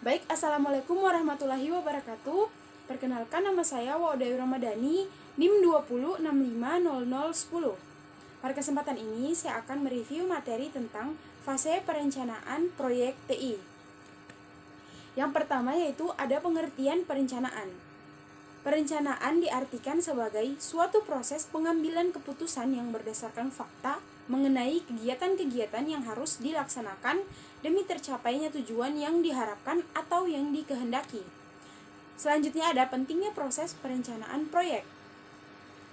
Baik, Assalamualaikum warahmatullahi wabarakatuh. Perkenalkan, nama saya Waudayu Ramadhani, NIM 20650010. Pada kesempatan ini, saya akan mereview materi tentang fase perencanaan proyek TI. Yang pertama yaitu ada pengertian perencanaan. Perencanaan diartikan sebagai suatu proses pengambilan keputusan yang berdasarkan fakta mengenai kegiatan-kegiatan yang harus dilaksanakan demi tercapainya tujuan yang diharapkan atau yang dikehendaki. Selanjutnya ada pentingnya proses perencanaan proyek.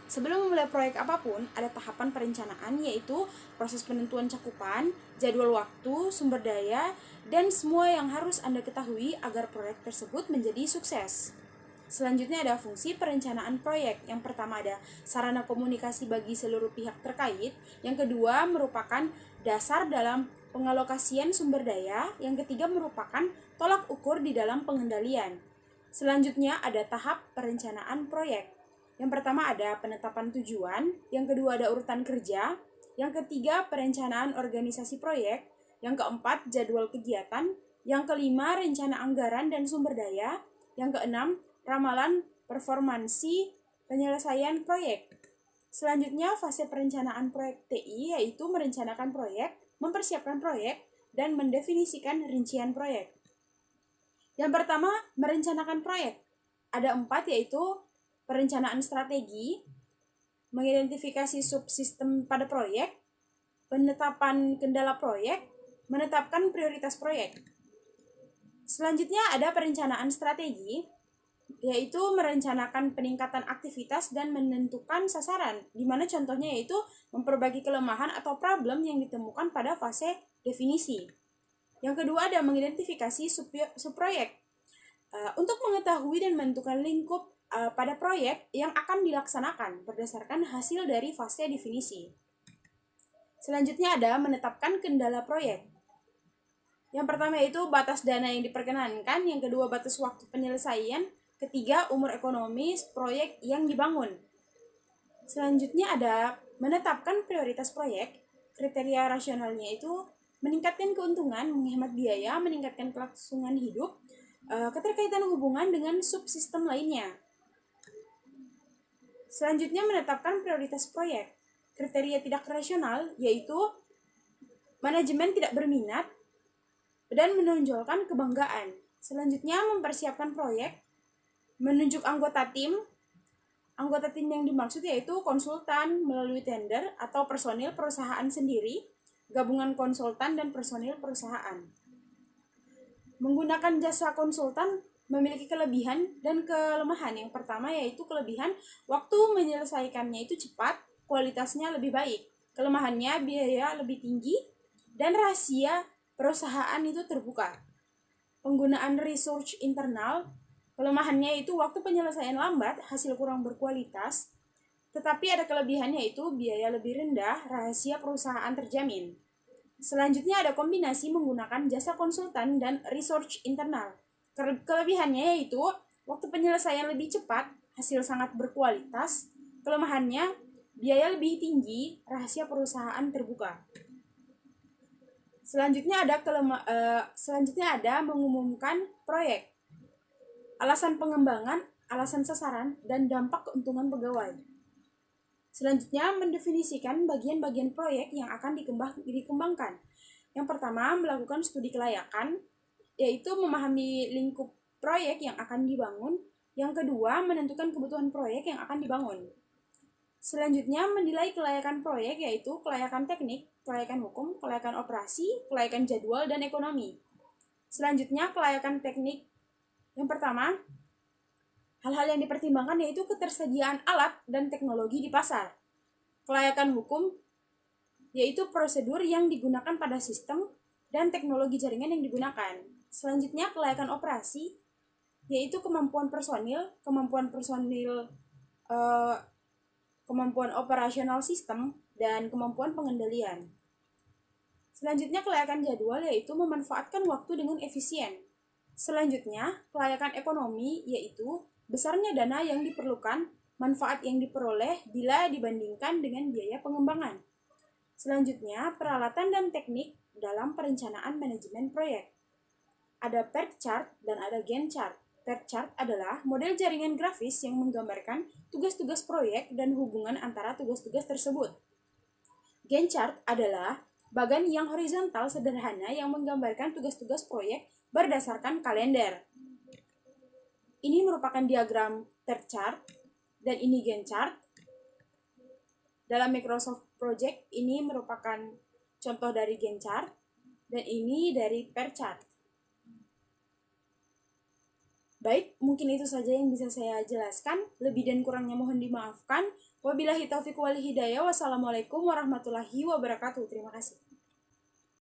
Sebelum memulai proyek apapun, ada tahapan perencanaan yaitu proses penentuan cakupan, jadwal waktu, sumber daya, dan semua yang harus Anda ketahui agar proyek tersebut menjadi sukses. Selanjutnya ada fungsi perencanaan proyek. Yang pertama ada sarana komunikasi bagi seluruh pihak terkait. Yang kedua merupakan dasar dalam pengalokasian sumber daya. Yang ketiga merupakan tolak ukur di dalam pengendalian. Selanjutnya ada tahap perencanaan proyek. Yang pertama ada penetapan tujuan. Yang kedua ada urutan kerja. Yang ketiga perencanaan organisasi proyek. Yang keempat jadwal kegiatan. Yang kelima rencana anggaran dan sumber daya. Yang keenam ramalan performansi penyelesaian proyek. Selanjutnya fase perencanaan proyek TI yaitu merencanakan proyek, mempersiapkan proyek, dan mendefinisikan rincian proyek. Yang pertama, merencanakan proyek. Ada 4 yaitu perencanaan strategi, mengidentifikasi subsistem pada proyek, penetapan kendala proyek, menetapkan prioritas proyek. Selanjutnya ada perencanaan strategi, yaitu merencanakan peningkatan aktivitas dan menentukan sasaran, di mana contohnya yaitu memperbaiki kelemahan atau problem yang ditemukan pada fase definisi. Yang kedua ada mengidentifikasi subproyek. Untuk mengetahui dan menentukan lingkup pada proyek yang akan dilaksanakan berdasarkan hasil dari fase definisi. Selanjutnya ada menetapkan kendala proyek. Yang pertama yaitu batas dana yang diperkenankan, yang kedua batas waktu penyelesaian, ketiga, umur ekonomis proyek yang dibangun. Selanjutnya ada menetapkan prioritas proyek. Kriteria rasionalnya itu meningkatkan keuntungan, menghemat biaya, meningkatkan kelangsungan hidup, keterkaitan hubungan dengan subsistem lainnya. Selanjutnya menetapkan prioritas proyek. Kriteria tidak rasional yaitu manajemen tidak berminat dan menonjolkan kebanggaan. Selanjutnya mempersiapkan proyek. Menunjuk anggota tim. Anggota tim yang dimaksud yaitu konsultan melalui tender atau personil perusahaan sendiri, gabungan konsultan dan personil perusahaan. Menggunakan jasa konsultan memiliki kelebihan dan kelemahan. Yang pertama yaitu kelebihan, waktu menyelesaikannya itu cepat, kualitasnya lebih baik. Kelemahannya biaya lebih tinggi dan rahasia perusahaan itu terbuka. Penggunaan research internal. Kelemahannya itu waktu penyelesaian lambat, hasil kurang berkualitas, tetapi ada kelebihannya yaitu biaya lebih rendah, rahasia perusahaan terjamin. Selanjutnya ada kombinasi menggunakan jasa konsultan dan research internal. Kelebihannya yaitu waktu penyelesaian lebih cepat, hasil sangat berkualitas, kelemahannya biaya lebih tinggi, rahasia perusahaan terbuka. Selanjutnya ada mengumumkan proyek. Alasan pengembangan, alasan sasaran, dan dampak keuntungan pegawai. Selanjutnya, mendefinisikan bagian-bagian proyek yang akan dikembangkan. Yang pertama, melakukan studi kelayakan, yaitu memahami lingkup proyek yang akan dibangun. Yang kedua, menentukan kebutuhan proyek yang akan dibangun. Selanjutnya, menilai kelayakan proyek, yaitu kelayakan teknik, kelayakan hukum, kelayakan operasi, kelayakan jadwal, dan ekonomi. Selanjutnya, kelayakan teknik. Yang pertama, hal-hal yang dipertimbangkan yaitu ketersediaan alat dan teknologi di pasar. Kelayakan hukum yaitu prosedur yang digunakan pada sistem dan teknologi jaringan yang digunakan. Selanjutnya, kelayakan operasi yaitu kemampuan operasional sistem dan kemampuan pengendalian. Selanjutnya, kelayakan jadwal yaitu memanfaatkan waktu dengan efisien. Selanjutnya, kelayakan ekonomi yaitu besarnya dana yang diperlukan, manfaat yang diperoleh bila dibandingkan dengan biaya pengembangan. Selanjutnya, peralatan dan teknik dalam perencanaan manajemen proyek. Ada PERT chart dan ada Gantt chart. PERT chart adalah model jaringan grafis yang menggambarkan tugas-tugas proyek dan hubungan antara tugas-tugas tersebut. Gantt chart adalah bagan yang horizontal sederhana yang menggambarkan tugas-tugas proyek berdasarkan kalender. Ini merupakan diagram PERT chart dan ini Gantt chart. Dalam Microsoft Project ini merupakan contoh dari Gantt chart dan ini dari PERT chart. Baik, mungkin itu saja yang bisa saya jelaskan. Lebih dan kurangnya mohon dimaafkan. Wabillahi taufiq wal hidayah. Wassalamualaikum warahmatullahi wabarakatuh. Terima kasih.